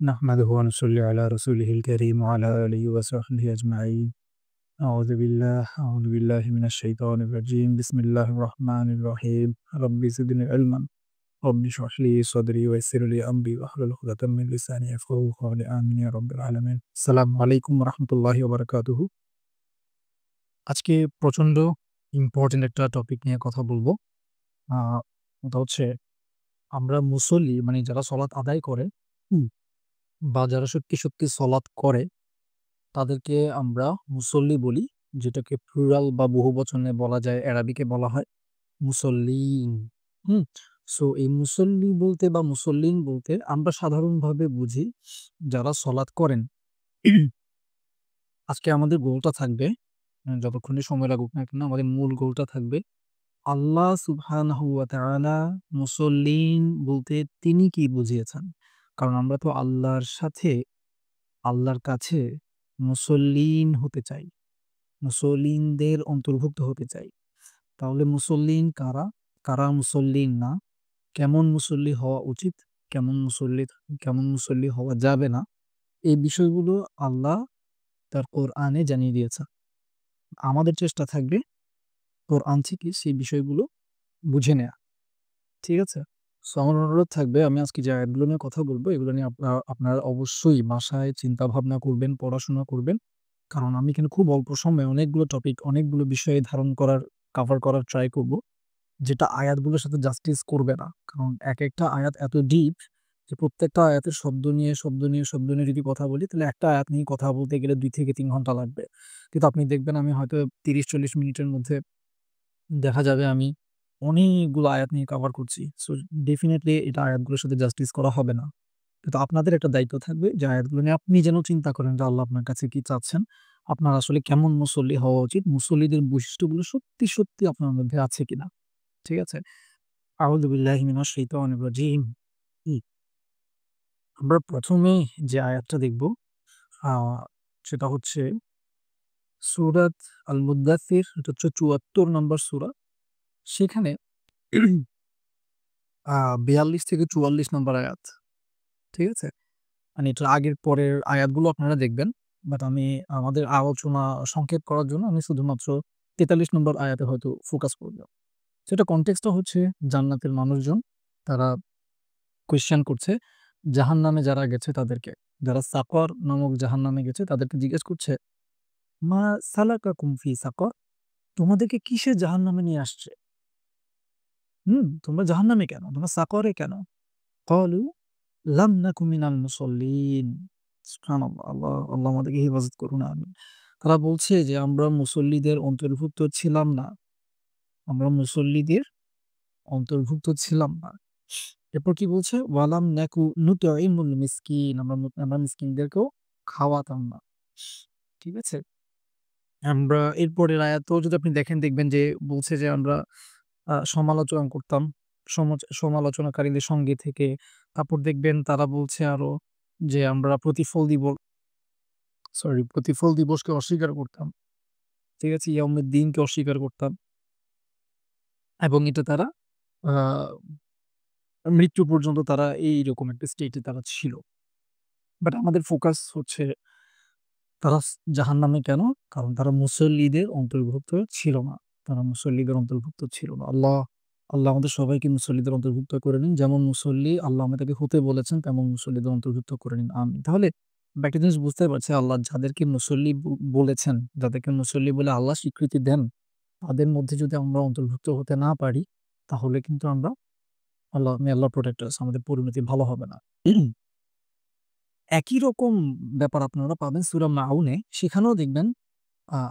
نحمده ونصلي على رسوله الكريم وعلى آله وصحبه أجمعين. أعوذ بالله من الشيطان الرجيم. بسم الله الرحمن الرحيم. رب زدني علما رب اشرح لي صدري ويسر لي أمري واحلل عقدة من لساني يفقهوا قولي آمين يا رب العالمين. السلام عليكم ورحمة الله وبركاته. আজকে প্রচন্ড ইম্পর্টেন্ট একটা টপিক নিয়ে কথা বলবো। ওটা হচ্ছে আমরা মুসল্লি মানে যারা সলাৎ আদায় করে বা যারা সত্যি সত্যি সলাৎ করে তাদেরকে আমরা মুসল্লি বলি, যেটাকে প্লুরাল বা বহুবচনে বলা যায়, অ্যারাবিকে বলা হয় মুসল্লিন। হুম সো এই মুসল্লি বলতে বা মুসল্লিন বলতে আমরা সাধারণভাবে বুঝি যারা সলাৎ করেন। আজকে আমাদের গোলটা থাকবে, যতক্ষণই সময় লাগুক না কেন, আমাদের মূল গোলটা থাকবে আল্লাহ সুবহানাহু ওয়া তাআলা মুসল্লিন বলতে তিনি কি বুঝিয়েছেন। কারণ আমরা তো আল্লাহর কাছে মুসল্লিন হতে চাই, মুসল্লিনদের অন্তর্ভুক্ত হতে চাই। তাহলে মুসল্লিন কারা, কারা মুসল্লিন না, কেমন মুসল্লি হওয়া উচিত, কেমন মুসল্লি হওয়া যাবে না, এই বিষয়গুলো আল্লাহ তার কোরআনে জানিয়ে দিয়েছে। আমাদের চেষ্টা থাকবে কোরআন থেকে সেই বিষয়গুলো বুঝে নেয়া। ঠিক আছে? সো আমার অনুরোধ থাকবে, আমি আজকে যে আয়াতগুলো নিয়ে কথা বলবো এগুলো নিয়ে আপনারা অবশ্যই বাসায় চিন্তা ভাবনা করবেন, পড়াশোনা করবেন। কারণ আমি কিন্তু খুব অল্প সময়ে অনেকগুলো টপিক, অনেকগুলো বিষয় কভার করার ট্রাই করব, যেটা আয়াতগুলোর সাথে জাস্টিস করবে না। কারণ একেকটা আয়াত এত ডিপ যে প্রত্যেকটা আয়াতের শব্দ নিয়ে যদি কথা বলি তাহলে একটা আয়াত নিয়ে কথা বলতে গেলে ২ থেকে ৩ ঘন্টা লাগবে। কিন্তু আপনি দেখবেন আমি হয়তো ৩০-৪০ মিনিটের মধ্যে দেখা যাবে আমি অনেকগুলো আয়াত নিয়ে কভার করছি। সো ডেফিনিটলি এটা আয়াতগুলোর সাথে জাস্টিস করা হবে না। কিন্তু আপনাদের একটা দায়িত্ব থাকবে যে আয়াতগুলো নিয়ে আপনি যেন চিন্তা করেন যে আল্লাহ আপনার কাছে কি চাচ্ছেন। আপনার আসলে কেমন মুসল্লি হওয়া উচিত, মুসল্লিদের বৈশিষ্ট্যগুলো সত্যি, সত্যি আপনার মধ্যে আছে কিনা। ঠিক আছে? আউযু বিল্লাহি মিনাশ শাইতানির রাজিম। হুম, আমরা ১ম এ যে আয়াতটা দেখব আ সেটা হচ্ছে সূরাত আল-মুদ্দাথির, এটা হচ্ছে ৭৪ নম্বর সূরা। সেখানে আ ৪২ থেকে ৪৪ নম্বর আয়াত। ঠিক আছে? মানে এটার আগের পরের আয়াতগুলো আপনারা দেখবেন। বাট আমি আমাদের আলোচনা সংক্ষেপ করার জন্য আমি শুধুমাত্র ৪৩ নম্বর আয়াতে হয়তো ফোকাস করব। সেটা কনটেক্সটটা হচ্ছে জান্নাতের মানুষজন তারা কোয়েশ্চেন করছে জাহান্নামে যারা গেছে তাদেরকে। যারা সাকর নামক জাহান্নামে গেছে তাদেরকে জিজ্ঞেস করছে, "মা সালাকাকুম ফি সাকর?" তোমাদেরকে কিসে জাহান্নামে নিয়ে আসছে? তোমরা জাহান্নামে কেন? তোমরা সাকরে কেন? ক্বালু লাম নাকু মিনাল মুসাল্লিন। সুবহানাল্লাহ। আল্লাহ আমাদেরকে হেফাজত করুন, আমিন। তারা বলছে যে আমরা মুসল্লিদের অন্তর্ভুক্ত ছিলাম না। আমরা মুসল্লিদের অন্তর্ভুক্ত ছিলাম না। এরপর কি বলছে? ওয়ালাম নাকু নুতঈমুল মিসকিন। আমরা মিসকিনদেরকেও খাওয়াতাম না। ঠিক আছে? আমরা এরপরের আয়াতেও যদি আপনি দেখেন দেখবেন যে বলছে যে আমরা সমালোচনা করতাম। সমালোচনাকারীদের সঙ্গে থেকে। তারপর দেখবেন তারা বলছে আরো যে আমরা প্রতিফল দিবসকে অস্বীকার করতাম। ঠিক আছে? ইয়াউমের দিনকে অস্বীকার করতাম এবং এটা তারা আ মৃত্যু পর্যন্ত তারা এইরকম একটা স্টেটে তারা ছিল। বাট আমাদের ফোকাস হচ্ছে তারা জাহান্নামে কেন? কারণ তারা মুসল্লিদের অন্তর্ভুক্ত ছিল না। তারা মুসল্লিদের অন্তর্ভুক্ত ছিল না। আল্লাহ আমাদের সবাইকে মুসল্লিদের অন্তর্ভুক্ত করে নিন। যেমন মুসল্লি আল্লাহ আমাদেরকে হতে বলেছেন তেমন মুসল্লিদের অন্তর্ভুক্ত করে নিন। আমিন। তাহলে আমরা একটা জিনিস বুঝতে পারছি, আল্লাহ যাদেরকে মুসল্লি বলেছেন, যাদেরকে মুসল্লি বলে আল্লাহ স্বীকৃতি দেন, তাদের মধ্যে যদি আমরা অন্তর্ভুক্ত হতে না পারি তাহলে কিন্তু আমরা মে আল্লাহ প্রোটেক্ট আস, আমাদের পরিণতি ভালো হবে না। একই রকম ব্যাপার আপনারা পাবেন সূরা মাউনে। সেখানেও দেখবেন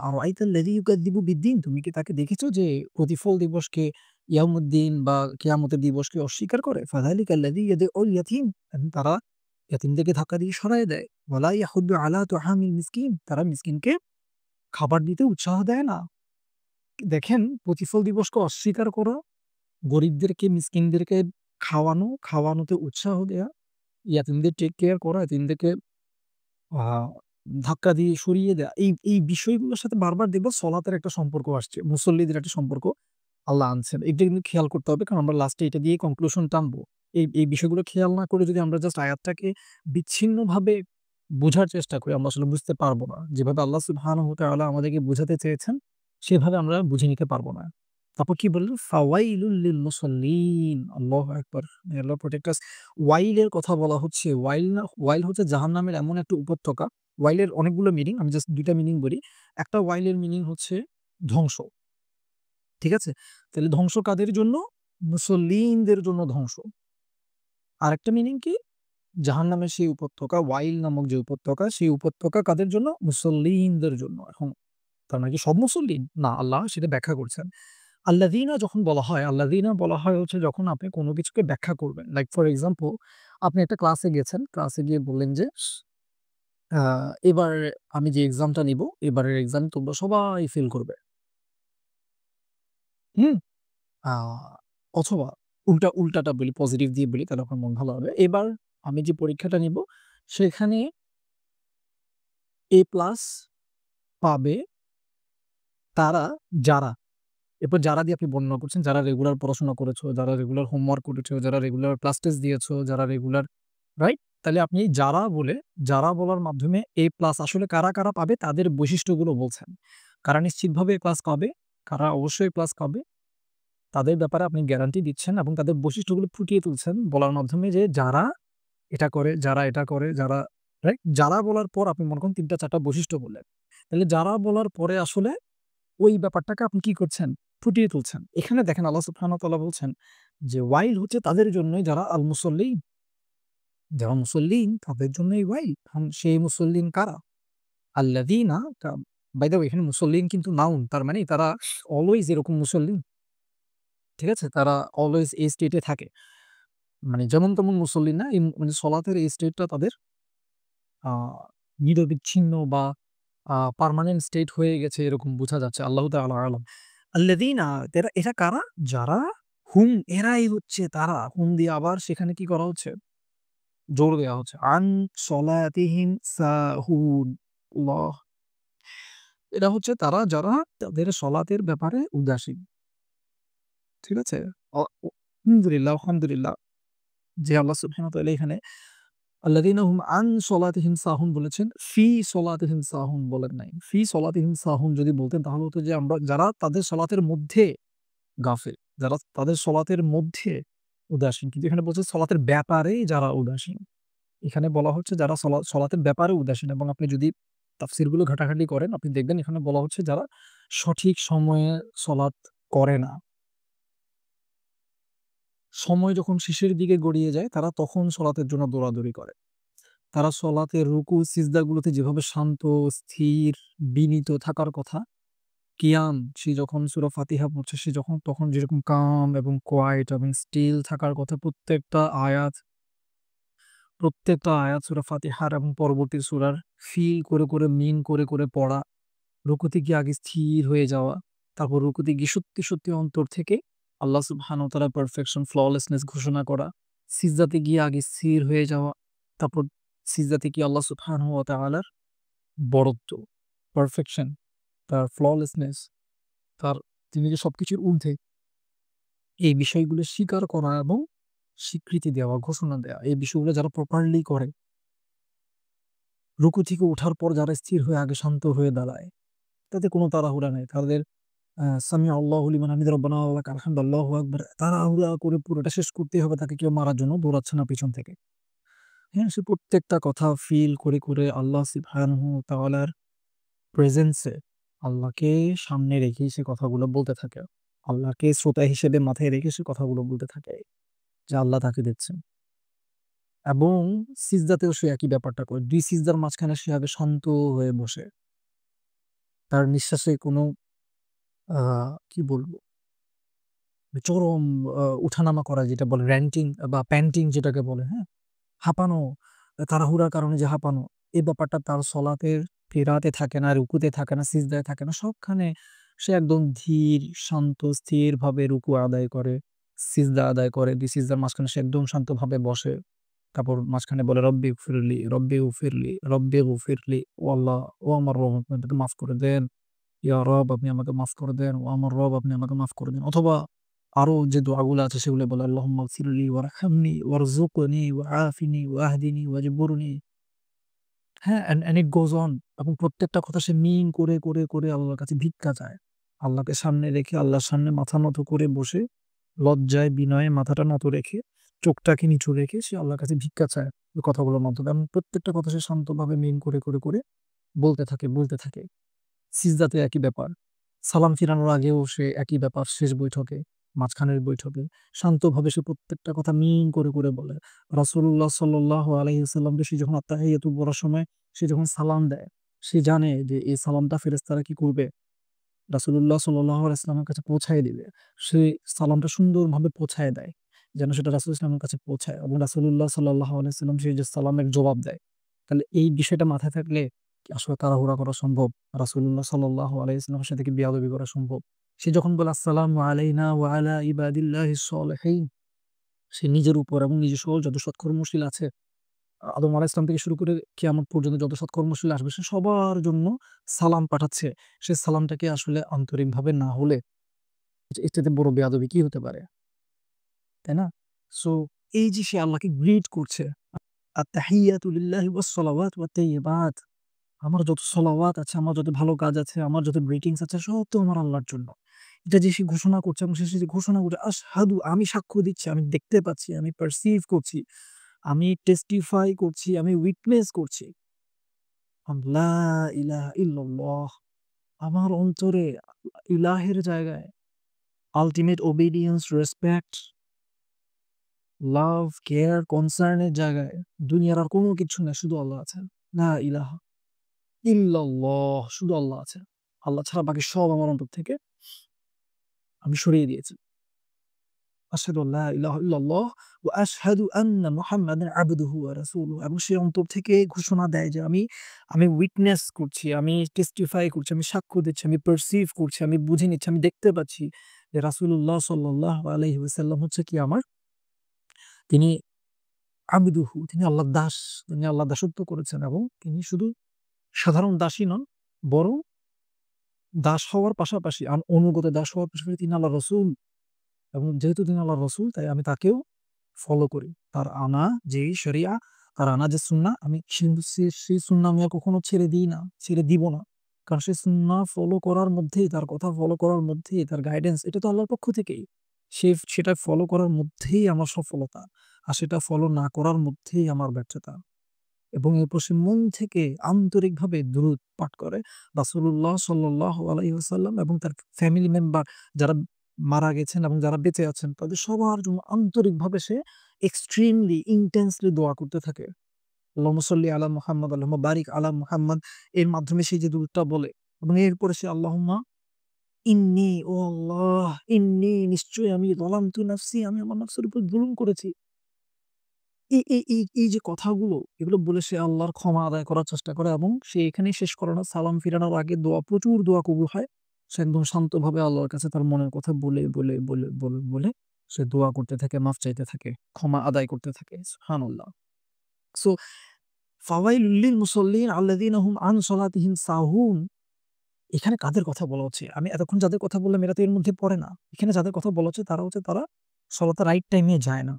আরাআইতাল্লাযী ইউকাযযিবু বিদ্দীন, তুমি কি তাকে দেখেছো যে প্রতিফল দিবসকে, ইয়াউমুদ্দিন বা কিয়ামতের দিবসকে অস্বীকার করে? ফাযালিকাল্লাযী ইয়াদউল ইয়াতীম, তারা ইয়াতীমদেরকে ধাক্কা দিয়ে সরায় দেয়। ওয়ালা ইয়াহুদ্দু আলা তুআমিল মিসকিন, তারা মিসকিনকে খাবার দিতে উৎসাহ দেয় না। দেখেন, প্রতিফল দিবসকে অস্বীকার করা, গরিবদেরকে মিসকিনদেরকে খাওয়ানোতে উৎসাহ দেয়া, ইয়াতীমদের টেক কেয়ার করা, ইয়াতীমদেরকে আ ধাক্কা দিয়ে সরিয়ে দেয়া। এই বিষয়গুলোর সাথে বারবার দেখব সলাতের একটা সম্পর্ক আসছে। মুসল্লিদের একটা সম্পর্ক আল্লাহ আনছেন। এটা কিন্তু খেয়াল করতে হবে, কারণ আমরা লাস্টে এটা দিয়েই কনক্লুশন টানবো। এই বিষয়গুলো খেয়াল না করে যদি আমরা জাস্ট আয়াতটাকে বিচ্ছিন্নভাবে বোঝার চেষ্টা করি, আমরা আসলে বুঝতে পারব না। যেভাবে আল্লাহ সুবহানাহু ওয়া তাআলা আমাদেরকে বুঝাতে চেয়েছেন, সেভাবে আমরা বুঝে নিতে পারব না। তারপর কি বললেন? ফাওয়াইলুল লিল মুসাল্লিন। আল্লাহু আকবার! মে আল্লাহ প্রটেক্ট আস। ওয়াইলের কথা বলা হচ্ছে। ওয়াইল হচ্ছে জাহান্নামের এমন একটা উপত্যকা। ওয়াইলের অনেকগুলো মিনিং। আমি জাস্ট ২ টা মিনিং বলি। একটা ওয়াইলের মিনিং হচ্ছে ধ্বংস। ঠিক আছে? তাহলে ধ্বংস কাদের জন্য? মুসল্লিনদের জন্য ধ্বংস। আরেকটা মিনিং কি? জাহান্নামের সেই উপত্যকা, ওয়াইল নামক যে উপত্যকা, সেই উপত্যকা কাদের জন্য? মুসল্লিনদের জন্য। এখন তার মানে কি সব মুসল্লিন? না, আল্লাহ সেটা ব্যাখ্যা করছেন। আল্লাযীনা যখন বলা হয়, আল্লাযীনা বলা হয় হচ্ছে যখন আপনি কোনো কিছুকে ব্যাখ্যা করবেন। লাইক ফর এক্সাম্পল, আপনি একটা ক্লাসে গেছেন। ক্লাসে গিয়ে বললেন যে, আ "এবার আমি যে এক্সামটা নিবো, এবারের এক্সামে তোমরা সবাই ফেল করবে।" হুম? আ অথবা উল্টাটা বলি, পজিটিভ দিয়ে বলি তাহলে আপনার মন ভালো হবে। এবার আমি যে পরীক্ষাটা নিবো সেখানে A+ পাবে তারা যারা, এরপর যারা দিয়ে আপনি বর্ণনা করছেন, যারা রেগুলার পড়াশোনা করেছো, যারা রেগুলার হোমওয়ার্ক করেছো, যারা রেগুলার ক্লাস টেস্ট দিয়েছো, যারা রেগুলার, রাইট? তাহলে আপনি যারা বলার মাধ্যমে A+ আসলে কারা পাবে তাদের বৈশিষ্ট্যগুলো বলছেন। কারা নিশ্চিতভাবে A+ পাবে, কারা অবশ্যই A+ পাবে তাদের ব্যাপারে আপনি গ্যারান্টি দিচ্ছেন এবং তাদের বৈশিষ্ট্যগুলো ফুটিয়ে তুলছেন বলার মাধ্যমে যে যারা এটা করে, যারা এটা করে, যারা, রাইট? যারা বলার পর আপনি মনে করেন ৩ টা ৪ টা বৈশিষ্ট্য বললেন। তাহলে যারা বলার পরে আসলে ওই ব্যাপারটাকে আপনি কি করছেন? ফুটিয়ে তুলছেন। এখানে দেখেন আল্লাহ সুবহানাহু ওয়া তাআলা বলছেন যে ওয়াইল হচ্ছে তাদের জন্যই যারা আল মুসাল্লিন, যারা মুসল্লিন তাদের জন্যই ওয়াইল। এখন সেই মুসল্লিন কারা? আল্লাযীনা, বাই দ্যা ওয়ে এখানে মুসল্লিন কিন্তু নাউন। তার মানে তারা অলওয়েজ এরকম মুসল্লিন। ঠিক আছে? তারা অলওয়েজ এই স্টেটে থাকে। মানে যেমন তেমন মুসল্লি না। মানে সলাতের এই স্টেটটা তাদের আ নিরবিচ্ছিন্ন বা পার্মানেন্ট স্টেট হয়ে গেছে এরকম বোঝা যাচ্ছে। আল্লাহু তাআলা আ'লাম। আল্লাযীনা, এরা কারা? যারা এরাই হচ্ছে তারা। হুম দিয়ে আবার সেখানে কি করা হচ্ছে? জোর দেয়া হচ্ছে। আন সলাতিহিম সাহুন। আল্লাহ! এরা হচ্ছে তারা যারা তাদের সলাতের ব্যাপারে উদাসীন। ঠিক আছে? অ ও আলহামদুলিল্লাহ যে আল্লাহ সুবহানাহু ওয়া তাআলা এখানে আল্লাযীনা হুম আন সলাতিহিম সাহুন বলেছেন, ফি সলাতিহিম সাহুন বলেন নাই। ফি সলাতিহিম সাহুন যদি বলতেন তাহলে হতো যে আমরা যারা তাদের সলাতের মধ্যে গাফিল, যারা তাদের সলাতের মধ্যে উদাসীন। কিন্তু এখানে বলছে সলাতের ব্যাপারে যারা উদাসীন। এখানে বলা হচ্ছে যারা সলাতের ব্যাপারে উদাসীন এবং আপনি যদি তাফসীরগুলো ঘাটাঘাটি করেন আপনি দেখবেন এখানে বলা হচ্ছে যারা সঠিক সময়ে সলাত করে না। সময় যখন শেষের দিকে গড়িয়ে যায় তারা তখন সলাতের জন্য দৌড়াদৌড়ি করে। তারা সলাতের রুকু সিজদাগুলোতে যেভাবে শান্ত, স্থির, বিনীত থাকার কথা, কিয়াম সে যখন সূরা ফাতিহা পড়ছে সে যখন তখন যেরকম কাম এবং কোয়াইট এবং স্টিল থাকার কথা প্রত্যেকটা আয়াত সূরা ফাতিহার এবং পরবর্তী সূরার ফিল করে মিন করে পড়া, রুকুতে গিয়ে আগে স্থির হয়ে যাওয়া, তারপর রুকুতে গিয়ে সত্যি অন্তর থেকে আল্লাহ সুবহানাহু ওয়া তাআলার পারফেকশন, ফ্ললেসনেস ঘোষণা করা, সিজদাতে গিয়ে আগে স্থির হয়ে যাওয়া, তারপর সিজদাতে গিয়ে আল্লাহ সুবহানাহু ওয়া তাআলার বড়ত্ব, পারফেকশন, তার ফ্ললেসনেস, তার তিনি যে সবকিছুর ঊর্ধ্বে, এই বিষয়গুলো স্বীকার করা এবং স্বীকৃতি দেওয়া, ঘোষণা দেওয়া। এই বিষয়গুলো যারা প্রপারলি করে, রুকু থেকে ওঠার পর যারা স্থির হয়ে আগে শান্ত হয়ে দাঁড়ায়, তাদের কোনো তাড়াহুড়া নাই। তাদের সামিআ আল্লাহু লিমান হামিদা রব্বানা ওয়া লাকাল হামদ আল্লাহু আকবার। তাড়াহুড়া করে পুরোটা শেষ করতেই হবে তাকে কেউ মারার জন্য দৌড়াচ্ছে না পিছন থেকে। হ্যাঁ? সে প্রত্যেকটা কথা ফিল করে আল্লাহ সুবহানাহু ওয়া তাআলার প্রেজেন্স এ আল্লাহকে সামনে রেখেই সে কথাগুলো বলতে থাকে। আল্লাহকে শ্রোতা হিসেবে মাথায় রেখে সে কথাগুলো বলতে থাকে যে আল্লাহ তাকে দেখছেন। এবং সিজদাতেও সে একই ব্যাপারটা করে। ২ সিজদার মাঝখানে সে আগে শান্ত হয়ে বসে। তার নিঃশ্বাসে কোনো আ কি বলব? চরম উঠানামা করা যেটা বলে র‍্যান্টিং বা প্যান্টিং যেটাকে বলে, হ্যাঁ? হাঁপানো, তাড়াহুড়ার কারণে যে হাঁপানো, এই ব্যাপারটা তার সলাতের কেরাতে থাকে না, রুকুতে থাকে না, সিজদায় থাকে না। সবখানে সে একদম ধীর, শান্ত, স্থিরভাবে রুকু আদায় করে, সিজদা আদায় করে। ২ সিজদার মাঝখানে সে একদম শান্তভাবে বসে। তারপর মাঝখানে বলে রব্বিগফিরলি, ও আল্লাহ, ও আমার রব আপনি আমাকে মাফ করে দেন। ইয়া রব আপনি আমাকে মাফ করে দেন। ও আমার রব আপনি আমাকে মাফ করে দেন। অথবা আরো যে দোয়াগুলো আছে সেগুলো বলে আল্লাহুম্মা গফিরলি ওয়ারহামনি ওয়ারযুকনি ওয়াআফিনি ওয়াহদিনি ওয়াজবুরনি। হ্যাঁ, and it goes on। এবং প্রত্যেকটা কথা সে মিন করে, করে, করে আল্লাহর কাছে ভিক্ষা চায়। আল্লাহকে সামনে রেখে আল্লাহর সামনে মাথা নত করে বসে লজ্জায় বিনয়ে মাথাটা নত রেখে চোখটাকে নিচু রেখে সে আল্লাহর কাছে ভিক্ষা চায় ওই কথাগুলোর মাধ্যমে। এবং প্রত্যেকটা কথা সে শান্তভাবে মিন করে, করে, করে বলতে থাকে, বলতে থাকে। সিজদাতে একই ব্যাপার। সালাম ফিরানোর আগেও সে একই ব্যাপার, শেষ বৈঠকে, মাঝখানের বৈঠকে শান্তভাবে সে প্রত্যেকটা কথা মিন করে, করে বলে। রাসূলুল্লাহ সাল্লাল্লাহু আলাইহি ওয়াসাল্লামকে সে যখন আত্তাহিয়াতু পড়ার সময় সে যখন সালাম দেয়, সে জানে যে এই সালামটা ফেরেশতারা কি করবে? রাসূলুল্লাহ সাল্লাল্লাহু আলাইহি ওয়াসাল্লামের কাছে পৌঁছায় দিবে। সে সালামটা সুন্দরভাবে পৌঁছায় দেয়। যেন সেটা রাসূল ইসলামের কাছে পৌঁছায় এবং রাসূলুল্লাহ সাল্লাল্লাহু আলাইহি ওয়াসাল্লাম সেই যে সালামের জবাব দেয়। তাহলে এই বিষয়টা মাথায় থাকলে কি আসলে তাড়াহুড়া করা সম্ভব? রাসূলুল্লাহ সাল্লাল্লাহু আলাইহি ওয়াসাল্লামের সাথে কি বেয়াদবি করা সম্ভব? সে যখন বলে আসসালামু আলাইনা ওয়া আলা ইবাদিল্লাহিস সলিহিন, সে নিজের উপর এবং নিজের সহ যত সৎকর্মশীল আছে, আদম আলাইহিস সালাম থেকে শুরু করে কিয়ামত পর্যন্ত যত সৎকর্মশীল আসবে সে সবার জন্য সালাম পাঠাচ্ছে। সে সালামটাকে আসলে আন্তরিকভাবে না হলে এর চাইতে বড় বেয়াদবি কি হতে পারে? তাই না? সো এই যে সে আল্লাহকে গ্রিট করছে, আত-তাহিয়াতু লিল্লাহি ওয়াস-সালাওয়াতু ওয়াত-তাইয়্যিবাত। আমার যত সলাওয়াত আছে, আমার যত ভালো কাজ আছে, আমার যত গ্রিটিংস আছে সব তো আমার আল্লাহর জন্য। এটা যে সে ঘোষণা করছে এবং শেষে যে ঘোষণা করছে আশহাদু, আমি সাক্ষ্য দিচ্ছি, আমি দেখতে পাচ্ছি, আমি পারসিভ করছি, আমি টেস্টিফাই করছি, আমি উইটনেস করছি। লা ইলাহা ইল্লাল্লাহ। আমার অন্তরে ইলাহের জায়গায় আল্টিমেট ওবিডিয়েন্স, রেসপেক্ট, লাভ, কেয়ার, কনসার্ন এর জায়গায় দুনিয়ার আর কোনো কিছু না, শুধু আল্লাহ আছেন। লা ইলাহা ইল্লাল্লাহ, শুধু আল্লাহ আছেন। আল্লাহ ছাড়া বাকি সব আমার অন্তর থেকে আমি সরিয়ে দিয়েছি। আশহাদু আল্লা ইলাহা ইল্লাল্লাহ ওয়া আশহাদু আন্না মুহাম্মাদান আবদুহু ওয়া রাসূলুহু। এবং সে অন্তর থেকে ঘোষণা দেয় যে আমি উইটনেস করছি, আমি টেস্টিফাই করছি, আমি সাক্ষ্য দিচ্ছি, আমি পারসিভ করছি, আমি বুঝে নিচ্ছি, আমি দেখতে পাচ্ছি যে রাসূলুল্লাহ সাল্লাল্লাহু আলাইহি ওয়াসাল্লাম হচ্ছে কি আমার, তিনি আবদুহু, তিনি আল্লাহর দাস। তিনি আল্লাহর দাসত্ব করেছেন এবং তিনি শুধু সাধারণ দাসই নন, বরং দাস হওয়ার পাশাপাশি অনুগত দাস হওয়ার পাশাপাশি তিনি আল্লাহর রাসূল। এবং যেহেতু তিনি আল্লাহর রাসূল তাই আমি তাকেও ফলো করি। তার আনা যেই শরিয়া, তার আনা যে সুন্নাহ, আমি সেই সুন্নাহ আমি আর কখনো ছেড়ে দিই না, ছেড়ে দিব না। কারণ সেই সুন্নাহ ফলো করার মধ্যেই, তার কথা ফলো করার মধ্যেই, তার গাইডেন্স এটা তো আল্লাহর পক্ষ থেকেই। সেটা ফলো করার মধ্যেই আমার সফলতা। আর সেটা ফলো না করার মধ্যেই আমার ব্যর্থতা। এবং এরপর সে মন থেকে আন্তরিকভাবে দুরূদ পাঠ করে রাসূলুল্লাহ সাল্লাল্লাহু আলাইহি ওয়াসাল্লাম এবং তার ফ্যামিলি মেম্বার যারা মারা গেছেন এবং যারা বেঁচে আছেন তাদের সবার জন্য আন্তরিকভাবে সে এক্সট্রিমলি ইনটেন্সলি দোয়া করতে থাকে। আল্লাহুম্মা সাল্লি আলা মুহাম্মাদ, আল্লাহুম্মা বারিক আলা মুহাম্মাদ। এর মাধ্যমে সে যে দুরূদটা বলে এবং এরপরে সে আল্লাহুম্মা ইন্নী, ও আল্লাহ, ইন্নী, নিশ্চয়ই আমি যালামতু নাফসি, আমি আমার নফসের উপর জুলুম করেছি। এই যে কথাগুলো, এগুলো বলে সে আল্লাহর ক্ষমা আদায় করার চেষ্টা করে এবং সে এখানেই শেষ করে না। সালাম ফিরানোর আগে প্রচুর দোয়া কবুল হয়। সে একদম শান্তভাবে আল্লাহর কাছে তার মনের কথা বলে সে দোয়া করতে থাকে, মাফ চাইতে থাকে, ক্ষমা আদায় করতে থাকে। সুবহানাল্লাহ। সো ফাওয়াইলুল লিল মুসাল্লিন আল্লাযীনা হুম আন সালাতিহিম সাহুন। এখানে কাদের কথা বলা হচ্ছে? আমি এতক্ষণ যাদের কথা বললাম এরা তো এর মধ্যে পড়ে না। এখানে যাদের কথা বলা হচ্ছে তারা সলাতে রাইট টাইমে যায় না।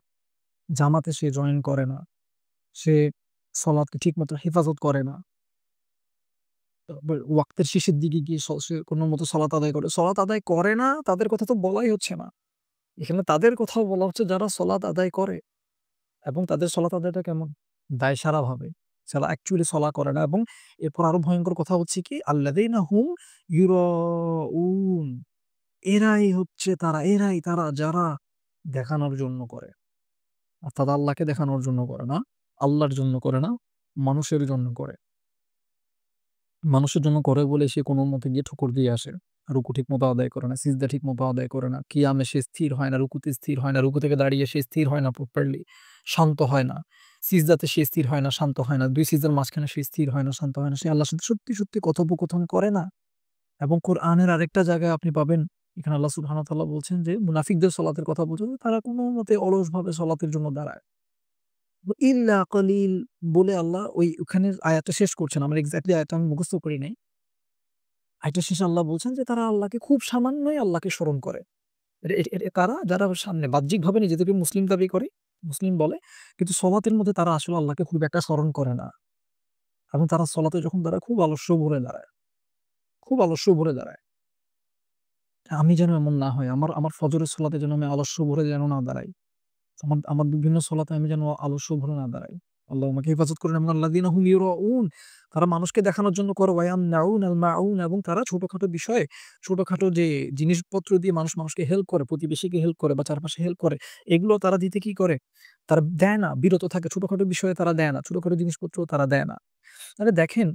জামাতে সে জয়েন করে না। সে সলাতকে ঠিকমতো হেফাজত করে না। তারপর ওয়াক্তের শেষের দিকে গিয়ে সে কোনমতে সলাত আদায় করে। সলাত আদায় করে না, তাদের কথা তো বলাই হচ্ছে না। এখানে তাদের কথাও বলা হচ্ছে যারা সলাত আদায় করে এবং তাদের সলাত আদায়টা কেমন? দায়সারাভাবে। যারা অ্যাকচুয়ালি সলা করে না। এবং এরপর আরো ভয়ংকর কথা হচ্ছে কি? আল্লাযীনা হুম ইউরাউন। এরাই তারা যারা দেখানোর জন্য করে। অর্থাৎ আল্লাহকে দেখানোর জন্য করে না, আল্লাহর জন্য করে না, মানুষের জন্য করে। মানুষের জন্য করে বলে সে কোনমতে গিয়ে ঠোকর দিয়ে আসে। রুকু ঠিকমতো আদায় করে না, সিজদা ঠিকমতো আদায় করে না, কিয়ামে সে স্থির হয় না, রুকুতে স্থির হয় না, রুকু থেকে দাঁড়িয়ে সে স্থির হয় না প্রপারলি, শান্ত হয় না। সিজদাতে সে স্থির হয় না, শান্ত হয় না। ২ সিজদার মাঝখানে সে স্থির হয় না, শান্ত হয় না। সে আল্লাহর সাথে সত্যি কথোপকথন করে না। এবং কোরআনের আরেকটা জায়গায় আপনি পাবেন, এখানে আল্লাহ সুবহানাহু ওয়া তাআলা বলছেন যে মুনাফিকদের সলাতের কথা বলছেন যে তারা কোনমতে অলসভাবে সলাতের জন্য দাঁড়ায়। ইল্লা কলিল বলে আল্লাহ ওখানের আয়াতটা শেষ করছেন। আমার এক্সাক্টলি আয়াতটা আমি মুখস্থ করি নাই। আয়াতের শেষে আল্লাহ বলছেন যে তারা আল্লাহকে খুব সামান্যই আল্লাহকে স্মরণ করে। কারা? যারা সামনে বাহ্যিকভাবে নিজেদেরকে মুসলিম দাবি করে, মুসলিম বলে, কিন্তু সলাতের মধ্যে তারা আসলে আল্লাহকে খুব একটা স্মরণ করে না। এবং তারা সলাতে যখন দাঁড়ায় খুব আলস্য ভরে দাঁড়ায়, খুব আলস্য ভরে দাঁড়ায়। আমি যেন এমন না হই। আমার আমার ফজরের সলাতে যেন আমি আলস্য ভরে যেন না দাঁড়াই। আমার আমার বিভিন্ন সলাতে আমি যেন আলস্য ভরে না দাঁড়াই। আল্লাহ আমাকে হেফাজত করেন। এবং আল্লাযীনা হুম ইউরাউন, তারা মানুষকে দেখানোর জন্য করে, ওয়ায়ামনাউন আল মাউন, এবং তারা ছোটখাটো বিষয়ে, ছোটখাটো যে জিনিসপত্র দিয়ে মানুষকে হেল্প করে, প্রতিবেশীকে হেল্প করে বা চারপাশে হেল্প করে, এগুলো তারা দিতে কি করে? তারা দেয় না, বিরত থাকে। ছোটখাটো বিষয়ে তারা দেয় না। ছোটখাটো জিনিসপত্র তারা দেয় না। তাহলে দেখেন,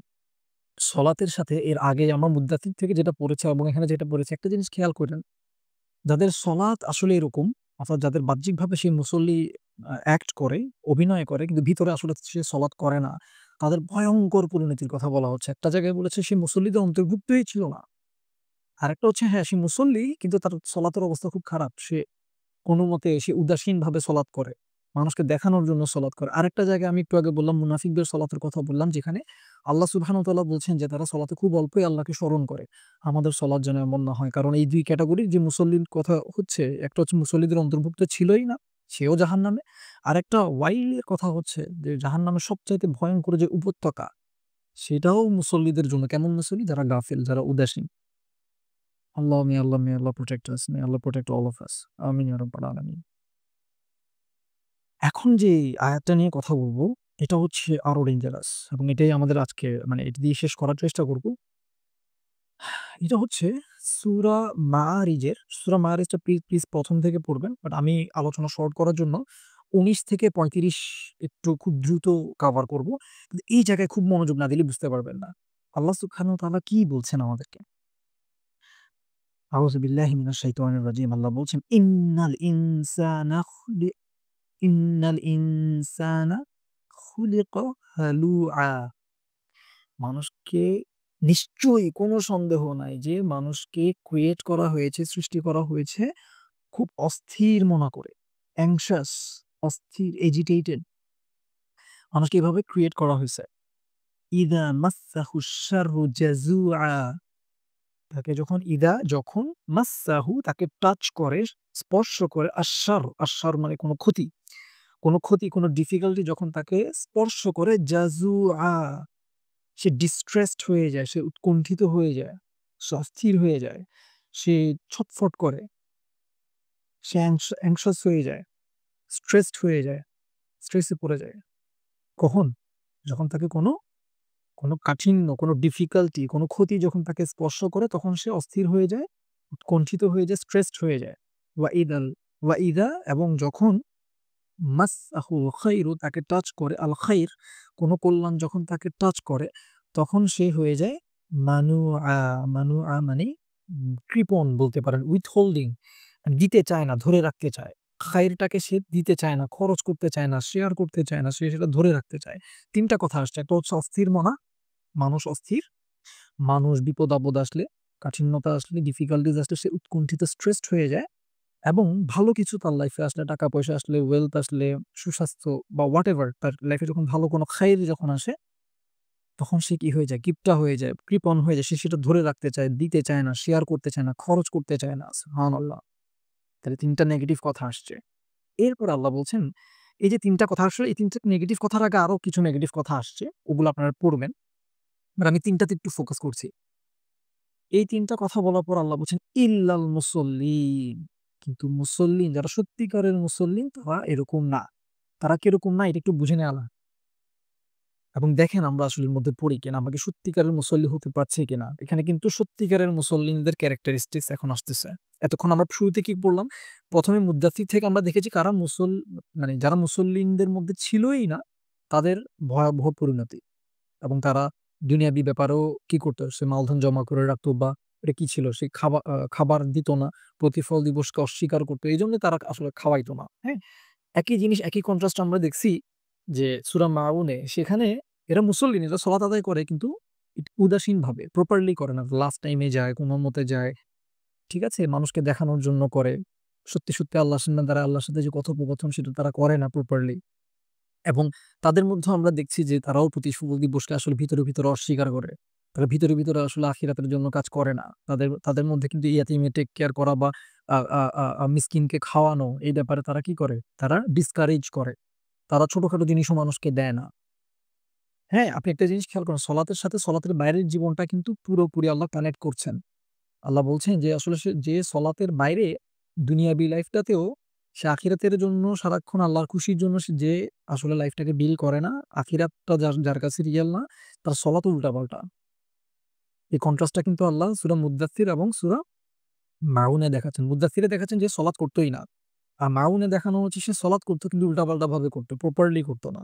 সলাতের সাথে এর আগে আমরা মুদ্দাথির থেকে যেটা পড়েছি এবং এখানে যেটা পড়েছি, একটা জিনিস খেয়াল করেন, যাদের সলাত আসলে এরকম, অর্থাৎ যাদের বাহ্যিকভাবে সেই মুসল্লি অ্যাক্ট করে, অভিনয় করে, কিন্তু ভিতরে আসলে সে সলাত করে না, তাদের ভয়ংকর পরিণতির কথা বলা হচ্ছে। একটা জায়গায় বলেছে সে মুসল্লিদের অন্তর্ভুক্তই ছিল না। আরেকটা হচ্ছে হ্যাঁ, সে মুসল্লি কিন্তু তার সলাতের অবস্থা খুব খারাপ। সে কোনমতে সে উদাসীনভাবে সলাত করে। মানুষকে দেখানোর জন্য সলাত করে। আরেকটা জায়গায় আমি একটু আগে বললাম মুনাফিকদের সলাতের কথা বললাম, যেখানে আল্লাহ সুবহানাহু ওয়া তাআলা বলছেন যে তারা সলাতে খুব অল্পই আল্লাহকে স্মরণ করে। আমাদের সলাত যেন এমন না হয়। কারণ এই ২ ক্যাটেগরির যে মুসল্লির কথা হচ্ছে, একটা হচ্ছে মুসল্লিদের অন্তর্ভুক্ত ছিলই না, সেও জাহান্নামে। আরেকটা ওয়াইলের কথা হচ্ছে যে জাহান্নামের সবচাইতে ভয়ংকর যে উপত্যকা, সেটাও মুসল্লিদের জন্য। কেমন মুসল্লি? যারা গাফিল, যারা উদাসীন। may Allah protect us. May Allah protect all of us. আমিন ইয়া রাব্বাল আলামিন। এখন যে আয়াতটা নিয়ে কথা বলব, এটা হচ্ছে আরো ডেঞ্জারাস এবং এটাই আমাদের আজকে, মানে এটা দিয়ে শেষ করার চেষ্টা করব। এটা হচ্ছে সূরা মাআরিজের, সূরা মাআরিজটা প্লিজ ১ম থেকে পড়বেন। বাট আমি আলোচনা শর্ট করার জন্য ১৯ থেকে ৩৫ একটু খুব দ্রুত কভার করব। কিন্তু এই জায়গায় খুব মনোযোগ না দিলে বুঝতে পারবেন না। আল্লাহ সুবহানাহু ওয়া তাআলা কি বলছেন আমাদেরকে? আউযু বিল্লাহি মিনাশ শাইতানির রাজিম। আল্লাহ বলছেন, ইন্নাল ইনসানা খুলিকা হালুআ। মানুষকে, নিশ্চয়ই কোনো সন্দেহ নাই যে মানুষকে ক্রিয়েট করা হয়েছে, সৃষ্টি করা হয়েছে খুব অস্থির মনা করে। অ্যাংশাস, অস্থির, এজিটেটেড। মানুষকে এভাবে ক্রিয়েট করা হইছে। ইযা মাসসাহু শাররু জাযুআ। যখন মাসসাহু তাকে টাচ করে, স্পর্শ করে, আশ-শার মানে কোনো ক্ষতি। কোনো ক্ষতি, কোনো ডিফিকাল্টি যখন তাকে স্পর্শ করে, জাযুআ, সে ডিস্ট্রেসড হয়ে যায়, সে উৎকণ্ঠিত হয়ে যায়, সে অস্থির হয়ে যায়, সে ছটফট করে, সে অ্যাংশাস হয়ে যায়, স্ট্রেসড হয়ে যায়, স্ট্রেসে পড়ে যায়। কখন? যখন তাকে কোনো কাঠিন্য, কোনো ডিফিকাল্টি, কোনো ক্ষতি যখন তাকে স্পর্শ করে, তখন সে অস্থির হয়ে যায়, উৎকণ্ঠিত হয়ে যায়, স্ট্রেসড হয়ে যায়। ওয়া ইদা, এবং যখন মাসসাহুল খাইরু, তাকে টাচ করে, আল খাইর, কোনো কল্যাণ যখন তাকে টাচ করে, তখন সে হয়ে যায় মানুআ। মানুআ মানে কৃপণ বলতে পারেন, উইথহোল্ডিং, দিতে চায় না, ধরে রাখতে চায়। খাইরটাকে সে দিতে চায় না, খরচ করতে চায় না, শেয়ার করতে চায় না, সে সেটা ধরে রাখতে চায়। ৩ টা কথা আসছে। একটা হচ্ছে অস্থির মনা, মানুষ অস্থির, মানুষ বিপদ-আপদ আসলে, কাঠিন্যতা আসলে, ডিফিকাল্টিজ আসলে সে উৎকণ্ঠিত, স্ট্রেসড হয়ে যায়। এবং ভালো কিছু তার লাইফে আসলে, টাকা-পয়সা আসলে, ওয়েলথ আসলে, সুস্বাস্থ্য বা হোয়াটএভার, তার লাইফে যখন ভালো কোনো খাইর যখন আসে, তখন সে কি হয়ে যায়? কিপটা হয়ে যায়, কৃপণ হয়ে যায়। সে সেটা ধরে রাখতে চায়, দিতে চায় না, শেয়ার করতে চায় না, খরচ করতে চায় না। সুবহানাল্লাহ! তাহলে ৩ টা নেগেটিভ কথা আসছে। এরপর আল্লাহ বলছেন, এই যে ৩ টা কথা আসলে, এই ৩ টা নেগেটিভ কথার আগে আরো কিছু নেগেটিভ কথা আসছে। ওগুলো আপনারা পড়বেন। বাট আমি ৩ টাতে একটু ফোকাস করছি। এই ৩ টা কথা বলার পর আল্লাহ বলছেন, ইল্লাল মুসাল্লিন। কিন্তু মুসল্লিন, যারা সত্যিকারের মুসল্লিন, তারা এরকম না। তারা কিরকম না, এটা একটু বুঝে নেওয়া লাগবে। এবং দেখেন আমরা আসলে এর মধ্যে পড়ি কিনা, আমরা কি সত্যিকারের মুসল্লি হতে পারছি কিনা। এখানে কিন্তু সত্যিকারের মুসল্লিনদের ক্যারেক্টারিস্টিক্স এখন আসতেছে। এতক্ষণ আমরা শুরুতে কি পড়লাম? ১ম এ মুদ্দাথির থেকে আমরা দেখেছি কারা মানে যারা মুসল্লিনদের মধ্যে ছিলই না, তাদের ভয়াবহ পরিণতি। এবং তারা দুনিয়াবি ব্যাপারেও কি করতো? সে মালধন জমা করে রাখতো, বা এটা কি ছিল? সে খাবার দিত না। প্রতিফল দিবসকে অস্বীকার করত। এজন্য তারা আসলে খাওয়াইতো না। হ্যাঁ? একই জিনিস, একই কন্ট্রাস্ট আমরা দেখছি যে সূরা মাউনে, সেখানে এরা মুসল্লিন, এরা সালাত আদায় করে, কিন্তু উদাসীনভাবে, প্রপারলি করে না। লাস্ট টাইমে যায়, কোনমতে যায়। ঠিক আছে? মানুষকে দেখানোর জন্য করে। সত্যি আল্লাহর সামনে দাঁড়ায়, আল্লাহর সাথে যে কথোপকথন, সেটা তারা করে না প্রপারলি। এবং তাদের মধ্যেও আমরা দেখছি যে তারাও প্রতিফল দিবসকে আসলে ভিতরে অস্বীকার করে। তারা ভিতরে আসলে আখিরাতের জন্য কাজ করে না। তাদের তাদের মধ্যে কিন্তু ইয়াতীমের টেক কেয়ার করা বা মিসকিনকে খাওয়ানো, এই ব্যাপারে তারা কি করে? তারা ডিসকারেজ করে। তারা ছোটখাটো জিনিসও মানুষকে দেয় না। হ্যাঁ, আপনি একটা জিনিস খেয়াল করেন, সলাতের সাথে সলাতের বাইরের জীবনটা কিন্তু পুরোপুরি আল্লাহ কানেক্ট করছেন। আল্লাহ বলছেন যে আসলে যে সলাতের বাইরে দুনিয়াবি লাইফটাতেও সে আখিরাতের জন্য সারাক্ষণ আল্লাহর খুশির জন্য সে যে আসলে লাইফটাকে বিল করে না, আখিরাতটা যার যার কাছে রিয়াল না, তার সলাতও উল্টাপাল্টা। এই কন্ট্রাস্টটা কিন্তু আল্লাহ সূরা মুদ্দাথির এবং সূরা মাউনে দেখাচ্ছেন। মুদ্দাথিরে দেখাচ্ছেন যে সলাত করতই না। আর মাউনে দেখানো হচ্ছে সে সলাত করত কিন্তু উল্টাপাল্টা ভাবে করত, প্রপারলি করত না।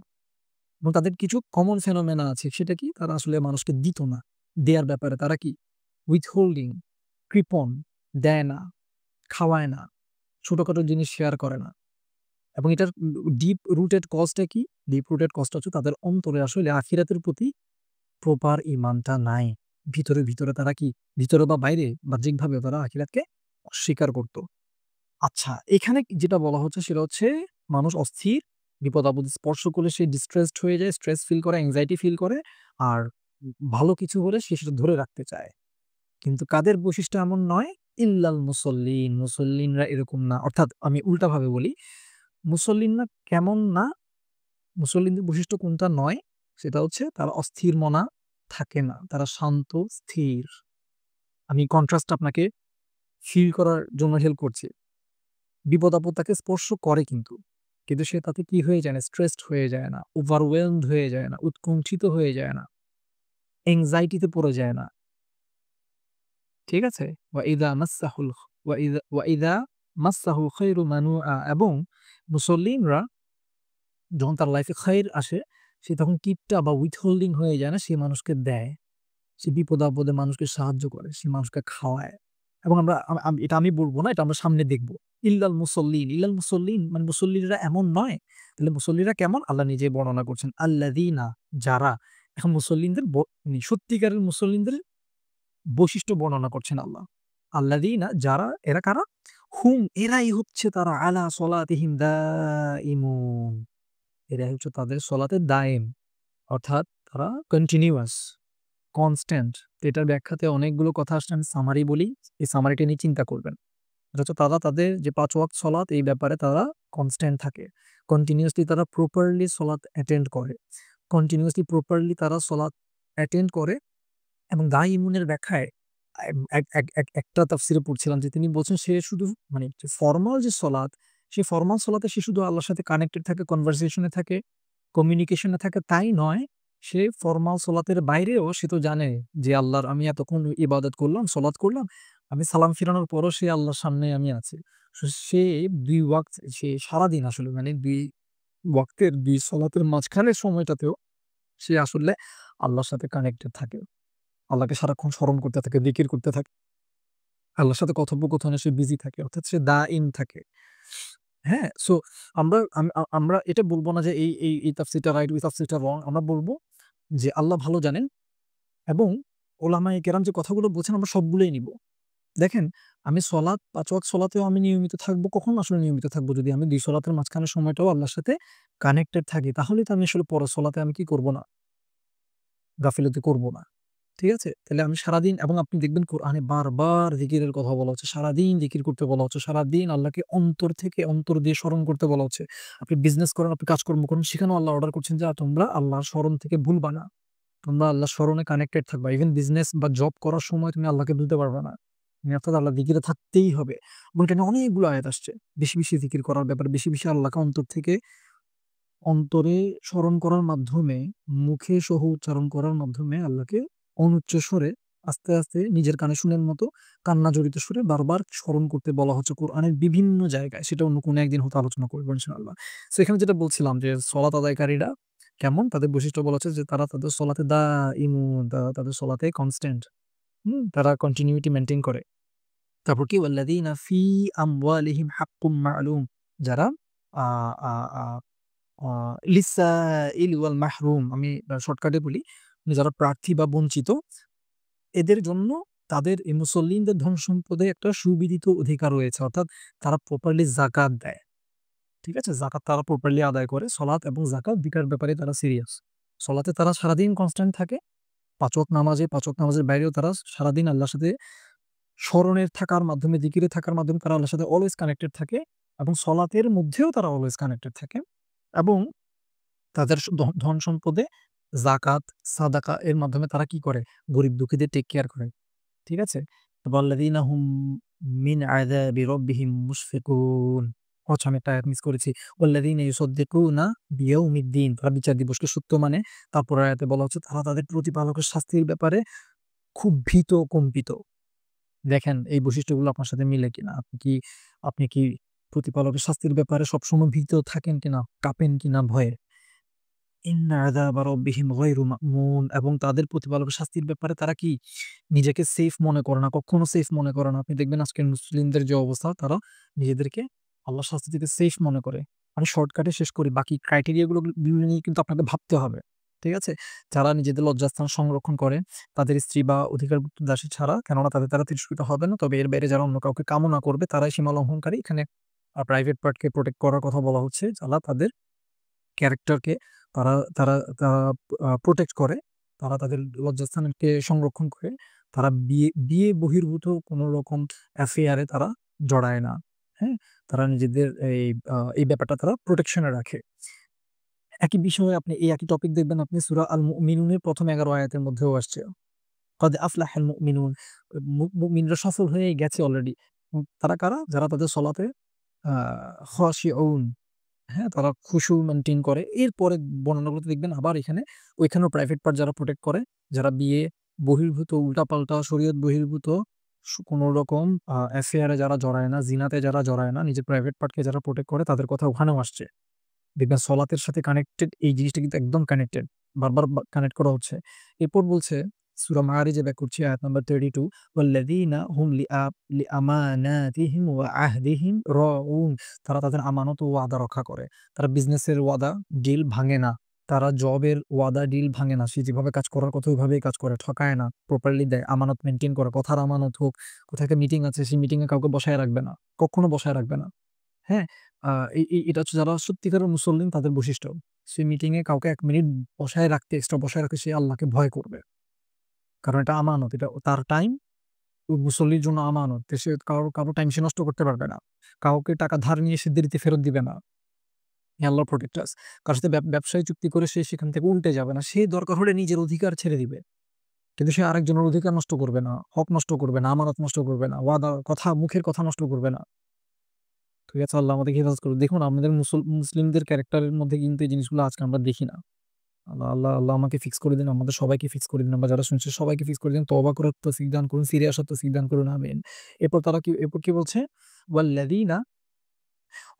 এবং তাদের কিছু কমন ফেনোমেনা আছে। সেটা কি? তারা আসলে মানুষকে দিত না। দেয়ার ব্যাপারে তারা কি? উইথহোল্ডিং, কৃপণ, দেয় না, খাওয়ায় না, ছোটখাটো জিনিস শেয়ার করে না। এবং এটার ডিপ রুটেড কজটা কি? ডিপ রুটেড কজটা হচ্ছে তাদের অন্তরে আসলে আখিরাতের প্রতি প্রপার ঈমানটা নাই। ভিতরে তারা কি? ভিতরে বা বাইরে বাহ্যিকভাবেও তারা আখিরাতকে অস্বীকার করত। আচ্ছা, এখানে যেটা বলা হচ্ছে সেটা হচ্ছে মানুষ অস্থির, বিপদ-আপদ স্পর্শ করলে সে ডিস্ট্রেসড হয়ে যায়, স্ট্রেস ফিল করে, এনক্সাইটি ফিল করে। আর ভালো কিছু হলে সে সেটা ধরে রাখতে চায়। কিন্তু কাদের বৈশিষ্ট্য এমন নয়? ইল্লাল মুসল্লিন। মুসল্লিনরা এরকম না। অর্থাৎ আমি উল্টাভাবে বলি, মুসল্লিনরা কেমন না? মুসল্লিনদের বৈশিষ্ট্য কোনটা নয়? সেটা হচ্ছে তারা অস্থির মনা থাকে না। তারা শান্ত, স্থির। আমি কন্ট্রাস্ট আপনাকে ফিল করার জন্য হেল্প করছি। বিপদ-আপদ তাকে স্পর্শ করে কিন্তু। কিন্তু সে তাতে কি হয়ে যায় না? স্ট্রেসড হয়ে যায় না, ওভারওয়েলমড হয়ে যায় না, উৎকণ্ঠিত হয়ে যায় না, এনক্সাইটি তে পড়ে যায় না। ঠিক আছে? ওয়া ইযা মাসসাহুল খায়রু মানুআ, এবং মুসল্লিনরা যখন তার লাইফে খাইর আসে, সে তখন কিপটা বা উইথহোল্ডিং হয়ে যায় না, সে মানুষকে দেয়। সে বিপদে-আপদে মানুষকে সাহায্য করে, সে মানুষকে খাওয়ায়। এবং আমরা এটা আমি বলব না, এটা আমরা সামনে দেখব। ইল্লাল মুসল্লিন মানে মুসল্লিরা এমন নয়। তাহলে মুসল্লিরা কেমন? আল্লাহ নিজেই বর্ণনা করছেন। আল্লাযীনা, যারা। এখন মুসল্লিনদের মানে সত্যিকারের মুসল্লিনদের বৈশিষ্ট্য বর্ণনা করছেন আল্লাহ। আল্লাযীনা, যারা, এরা কারা? এরাই হচ্ছে তারা আলা সলাতিহিম দাইমুন। এরাই হচ্ছে তাদের সলাতে দায়েম। অর্থাৎ তারা কন্টিনিউয়াস, কনস্ট্যান্ট। তো এটার ব্যাখ্যাতে অনেকগুলো কথা আসলে আমি সামারি বলি। এই সামারিটা নিয়ে চিন্তা করবেন। এটা হচ্ছে তারা তাদের যে ৫ ওয়াক্ত সলাত, এই ব্যাপারে তারা কনস্ট্যান্ট থাকে। কন্টিনিউয়াসলি তারা প্রপারলি সলাত অ্যাটেন্ড করে। কন্টিনিউয়াসলি প্রপারলি তারা সলাত অ্যাটেন্ড করে। এবং দাইমুনের ব্যাখ্যায় একটা তাফসিরে পড়ছিলাম যে তিনি বলছেন সে শুধু মানে যে ফরমাল যে সলাত, সেই ফরমাল সলাতে সে শুধু আল্লাহর সাথে কানেক্টেড থাকে, কনভারসেশন এ থাকে, কমিউনিকেশন এ থাকে, তাই নয়। সে ফরমাল সলাতের বাইরেও সে তো জানে যে আল্লাহর আমি এতক্ষণ ইবাদত করলাম, সলাত করলাম। আমি সালাম ফিরানোর পরও সে আল্লাহর সামনে আমি আছি। সে ২ ওয়াক্ত, সে সারাদিন আসলে মানে ২ ওয়াক্তের ২ সলাতের মাঝখানের সময়টাতেও সে আসলে আল্লাহর সাথে কানেক্টেড থাকে। আল্লাহকে সারাক্ষণ স্মরণ করতে থাকে, জিকির করতে থাকে। আল্লাহর সাথে কথোপকথনে সে বিজি থাকে। অর্থাৎ সে দায়ীম থাকে। হ্যাঁ? সো আমরা এটা বলব না যে এই তাফসীরটা রাইট, ওই তাফসীরটা রং। আমরা বলব যে আল্লাহ ভালো জানেন, এবং ওলামায়ে কেরাম যে কথাগুলো বলছেন আমরা সবগুলোই নিব। দেখেন, আমি সলাত ৫ ওয়াক্ত সলাতেও আমি নিয়মিত থাকবো। কখন আসলে নিয়মিত থাকবো? যদি আমি ২ সলাতের মাঝখানের সময়টাও আল্লাহর সাথে কানেক্টেড থাকি। তাহলেই তো আমি আসলে পরের সলাতে আমি কি করব না? গাফিলতি করব না। ঠিক আছে? তাহলে আমি সারাদিন, এবং আপনি দেখবেন কোরআনে বারবার জিকিরের কথা বলা হচ্ছে। সারাদিন জিকির করতে বলা হচ্ছে। সারাদিন আল্লাহকে অন্তর থেকে অন্তর দিয়ে স্মরণ করতে বলা হচ্ছে। আপনি বিজনেস করেন, আপনি কাজকর্ম করেন, সেখানেও আল্লাহ অর্ডার করছেন যে তোমরা আল্লাহর স্মরণ থেকে ভুলবা না। তোমরা আল্লাহর স্মরণে কানেক্টেড থাকবা। ইভেন বিজনেস বা জব করার সময় তুমি আল্লাহকে ভুলতে পারবা না। তুমি অর্থাৎ আল্লাহর জিকিরে থাকতেই হবে। এবং এটা নিয়ে অনেকগুলো আয়াত আসছে। বেশি জিকির করার ব্যাপারে, বেশি আল্লাহকে অন্তর থেকে অন্তরে স্মরণ করার মাধ্যমে, মুখে সহ উচ্চারণ করার মাধ্যমে আল্লাহকে অনুচ্চ স্বরে আস্তে নিজের কানে শোনার মতো কান্না জড়িত সুরে বারবার স্মরণ করতে বলা হচ্ছে কোরআনের বিভিন্ন জায়গায়। সেটা অন্য কোনো একদিন হয়তো আলোচনা করব ইনশাআল্লাহ। সো এখানে যেটা বলছিলাম যে সলাত আদায়কারীরা কেমন? তাদের বৈশিষ্ট্য বলা হচ্ছে যে তারা তাদের সলাতে দাইমুন, তারা তাদের সলাতে কনস্ট্যান্ট। তারা কন্টিনিউইটি মেইনটেইন করে। তারপর কি? ওয়াল্লাযীনা ফি আমওয়ালিহিম হাক্কুম মা'লুম, যারা আ আ আ আ লিসাইল ওয়াল মাহরুম, আমি শর্টকাটে বলি, যারা প্রার্থী বা বঞ্চিত, এদের জন্য তাদের এই মুসল্লিনদের ধন সম্পদে একটা সুবিদিত অধিকার রয়েছে। অর্থাৎ তারা প্রপারলি যাকাত দেয়। ঠিক আছে? যাকাত তারা প্রপারলি আদায় করে। সলাত এবং যাকাত ২ টার ব্যাপারে তারা সিরিয়াস। সলাতে তারা সারাদিন কনস্ট্যান্ট থাকে। ৫ ওয়াক্ত নামাজের বাইরেও তারা সারাদিন আল্লাহর সাথে স্মরণের থাকার মাধ্যমে, জিকিরে থাকার মাধ্যমে তারা আল্লাহর সাথে অলওয়েজ কানেক্টেড থাকে এবং সলাতের মধ্যেও তারা অলওয়েজ কানেক্টেড থাকে এবং তাদের ধন সম্পদে যাকাত, সাদাকা এর মাধ্যমে তারা কি করে? গরিব দুঃখীদের টেক কেয়ার করে। ঠিক আছে? ওয়াল্লাযীনা হুম মিন আযাবি রাব্বিহিম মুশফিকুন। আচ্ছা, আমি একটা আয়াত মিস করেছি। ওয়াল্লাযীনা ইউসাদ্দিকুনা বিয়াউমিদ্দিন। তারা বিচার দিবসকে সত্য মানে। তারপরের আয়াতে বলা হচ্ছে তারা তাদের প্রতিপালকের শাস্তির ব্যাপারে খুব ভীত কম্পিত। দেখেন এই বৈশিষ্ট্যগুলো আপনার সাথে মিলে কিনা? আপনি কি প্রতিপালকের শাস্তির ব্যাপারে সবসময় ভীত থাকেন কিনা? কাঁপেন কিনা ভয়ে? ইন্না আযাবা রাব্বিহিম গায়রু মা'মুন। এবং তাদের প্রতিপালকের শাস্তির ব্যাপারে তারা কি নিজেকে সেফ মনে করে না, কখনো সেফ মনে করে না। আপনি দেখবেন আজকের মুসলিমদের যে অবস্থা, তারা নিজেদেরকে আল্লাহর শাস্তি থেকে সেফ মনে করে। আমি শর্টকাটে শেষ করি। বাকি ক্রাইটেরিয়া গুলো নিয়ে কিন্তু আপনাকে ভাবতে হবে। ঠিক আছে? যারা নিজেদের লজ্জাস্থান সংরক্ষণ করে, তাদের স্ত্রী বা অধিকারভুক্ত দাসী ছাড়া, কেননা তাদের দ্বারা তিরস্কৃত হবে না। তবে এর বাইরে যারা অন্য কাউকে কামনা করবে তারাই সীমা লঙ্ঘনকারী। এখানে প্রাইভেট পার্টকে প্রোটেক্ট করার কথা বলা হচ্ছে। যারা তাদের ক্যারেক্টারকে তারা তারা তারা প্রোটেক্ট করে। তারা তাদের লজ্জাস্থানকে সংরক্ষণ করে। তারা বিয়ে বহির্ভূত কোনো রকম অ্যাফেয়ার এ তারা জড়ায় না। হ্যাঁ? তারা নিজেদের এই ব্যাপারটা তারা প্রোটেকশন এ রাখে। একই বিষয়ে আপনি এই একই টপিক দেখবেন আপনি সূরা আল মুমিনুনের ১ম ১১ আয়াতের মধ্যেও আসছে। কদ আফলাহাল মুমিনুন। মুমিনরা সফল হয়েই গেছে অলরেডি। তারা কারা? যারা তাদের সলাতে আ খাশিউন। হ্যাঁ, তারা খুশু মেইনটেইন করে। এরপরে বর্ণনাগুলোতে দেখবেন আবার ওইখানেও প্রাইভেট পার্ট যারা প্রোটেক্ট করে, যারা বিয়ে বহির্ভূত উল্টাপাল্টা শরীয়ত বহির্ভূত কোনো রকম অ্যাফেয়ার এ যারা জড়ায় না, জিনাতে যারা জড়ায় না, নিজের প্রাইভেট পার্টকে যারা প্রোটেক্ট করে তাদের কথা ওখানেও আসছে। দেখবেন সলাতের সাথে কানেক্টেড এই জিনিসটা কিন্তু একদম কানেক্টেড। বারবার কানেক্ট করা হচ্ছে। এরপর বলছে সূরা মাআরিজে ব্যাক করছি আয়াত নাম্বার 32 ওয়াল্লাযীনা হুম লিআমানাতিহিম ওয়া আহদিহিম রাউন। তারা তাদের আমানত ও ওয়াদা রক্ষা করে। তারা বিজনেসের ওয়াদা, ডিল ভাঙে না। তারা জবের ওয়াদা, ডিল ভাঙে না। সে যেভাবে কাজ করার কথা ওইভাবেই কাজ করে। ঠকায় না। প্রপারলি দেয়। আমানত মেইনটেইন করে। কথার আমানত হোক, কোথাও একটা মিটিং আছে, সেই মিটিং এ কাউকে বসায় রাখবে না। কখনো বসায় রাখবে না। হ্যাঁ? আ এ এ এটা হচ্ছে যারা সত্যিকারের মুসল্লিন তাদের বৈশিষ্ট্য। সে মিটিং এ কাউকে ১ মিনিট বসায় রাখতে, এক্সট্রা বসায় রাখতে সে আল্লাহকে ভয় করবে। কারণ এটা আমানত। এটা তার টাইম ওই মুসল্লির জন্য আমানত। সে কারো টাইম সে নষ্ট করতে পারবে না। কাউকে টাকা ধার নিয়ে সে দেরিতে ফেরত দিবে না। আল্লাহ প্রটেক্ট আস। কারো সাথে ব্যবসায়ী চুক্তি করে সে সেখান থেকে উল্টে যাবে না। সে দরকার হলে নিজের অধিকার ছেড়ে দিবে। কিন্তু সে আরেকজনের অধিকার নষ্ট করবে না, হক নষ্ট করবে না, আমানত নষ্ট করবে না, মুখের কথা নষ্ট করবে না। ঠিক আছে? আল্লাহ আমাদেরকে হেফাজত করুক। দেখুন আমাদের মুসলিমদের ক্যারেক্টারের মধ্যে কিন্তু এই জিনিসগুলো আজকে আমরা দেখি না। আল্লাহ আমাকে ফিক্স করে দিন, আমাদের সবাইকে ফিক্স করে দিন। আমরা যারা শুনছি সবাইকে ফিক্স করে দিন। তওবা করার তৌফিক দান করুন, ফিরে আসার তৌফিক দান করুন। আমিন। এরপর কি বলছে? ওয়াল্লাযীনা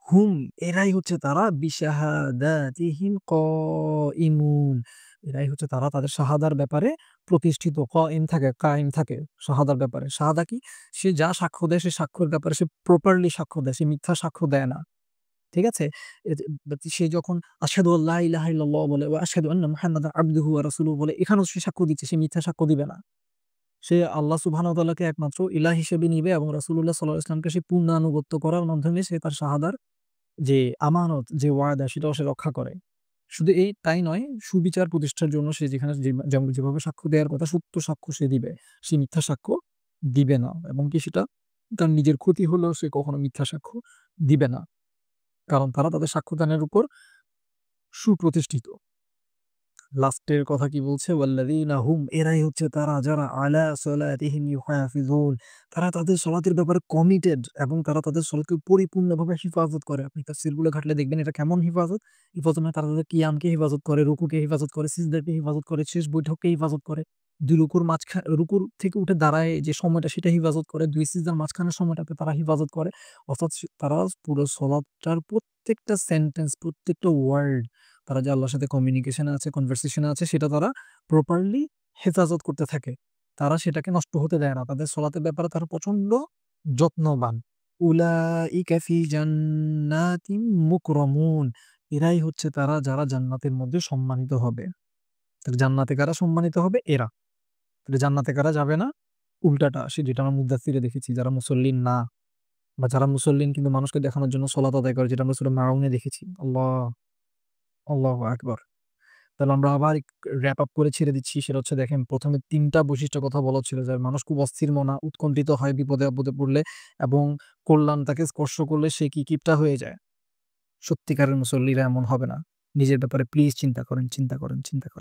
হুম, এরাই হচ্ছে তারা বিশাহাদাতিহিম কাইমুন। এরাই হচ্ছে তারা তাদের শাহাদার ব্যাপারে প্রতিষ্ঠিত। কায়েম থাকে শাহাদার ব্যাপারে। শাহাদা কি? সে যা সাক্ষ্য দেয় সে সাক্ষ্যের ব্যাপারে সে প্রপারলি সাক্ষ্য দেয়। সে মিথ্যা সাক্ষ্য দেয় না। ঠিক আছে? এ যে সে যখন আশহাদু আল্লা ইলাহা ইল্লাল্লাহ বলে ওয়া আশহাদু আন্না মুহাম্মাদান আবদুহু ওয়া রাসূলুহু বলে, এখানেও সে সাক্ষ্য দিচ্ছে। সে মিথ্যা সাক্ষ্য দিবে না। সে আল্লাহ সুবহানাহু ওয়া তাআলাকে একমাত্র ইলাহ হিসেবে নিবে এবং রাসূলুল্লাহ সাল্লাল্লাহু আলাইহি ওয়াসাল্লামকে সে পূর্ণ আনুগত্য করার মাধ্যমে সে তার শাহাদার যে আমানত, যে ওয়াদা সেটাও সে রক্ষা করে। শুধু তাই নয়, সুবিচার প্রতিষ্ঠার জন্য সে যেখানে যেভাবে সাক্ষ্য দেওয়ার কথা সত্য সাক্ষ্য সে দিবে। সে মিথ্যা সাক্ষ্য দিবে না এবং কি সেটা তার নিজের ক্ষতি হলেও সে কখনো মিথ্যা সাক্ষ্য দিবে না। কারণ তারা তাদের সাক্ষ্যদানের উপর সুপ্রতিষ্ঠিত। লাস্টের কথা কি বলছে? ওয়াল্লাযীনা হুম, এরাই হচ্ছে তারা যারা আলা সলাতিহিম ইউহাফিজুন। তারা তাদের সলাতের ব্যাপারে কমিটেড এবং তারা তাদের সলাতকে পরিপূর্ণভাবে হিফাজত করে। আপনি তাফসীরগুলো ঘাটলে দেখবেন এটা কেমন হিফাজত? হিফাজত মানে তারা তাদের কিয়ামকে হিফাজত করে, রুকুকে হিফাজত করে, সিজদাকে হিফাজত করে, শেষ বৈঠককে হিফাজত করে। ২ রুকুর থেকে উঠে দাঁড়ায় যে সময়টা সেটা হিফাজত করে। ২ সিজদার মাঝখানের সময়টাকে তারা হিফাজত করে। অর্থাৎ তারা পুরো সলাতটার প্রত্যেকটা সেন্টেন্স, প্রত্যেকটা ওয়ার্ড তারা যে আল্লাহর সাথে কমিউনিকেশন এ আছে, কনভারসেশন এ আছে সেটা তারা প্রপারলি হেফাজত করতে থাকে। তারা সেটাকে নষ্ট হতে দেয় না। তাদের সলাতের ব্যাপারে তারা প্রচন্ড যত্নবান। উলাইকা ফি জান্নাতিন মুকরামুন। এরাই হচ্ছে তারা যারা জান্নাতের মধ্যে সম্মানিত হবে। তাহলে জান্নাতে কারা সম্মানিত হবে? এরা। তাহলে জান্নাতে কারা যাবে না? উল্টাটা যেটা আমরা মুদ্দাসসিরে দেখেছি যারা মুসল্লিন না বা যারা মুসল্লিন কিন্তু মানুষকে দেখানোর জন্য সলাত আদায় করে যেটা আমরা সূরা মাউনে দেখেছি। আল্লাহু আকবার। তাহলে আমরা আবার wrap up করে ছেড়ে দিচ্ছি। সেটা হচ্ছে দেখেন ১ম এ ৩ টা বৈশিষ্ট্যের কথা বলা ছিল যে মানুষ খুব অস্থির মনা, উৎকণ্ঠিত হয় বিপদে-আপদে পড়লে এবং কল্যাণ তাকে স্পর্শ করলে সে কিপটা হয়ে যায়। সত্যিকারের মুসল্লিরা এমন হবে না। নিজের ব্যাপারে প্লিজ চিন্তা করেন, চিন্তা করেন, চিন্তা করেন।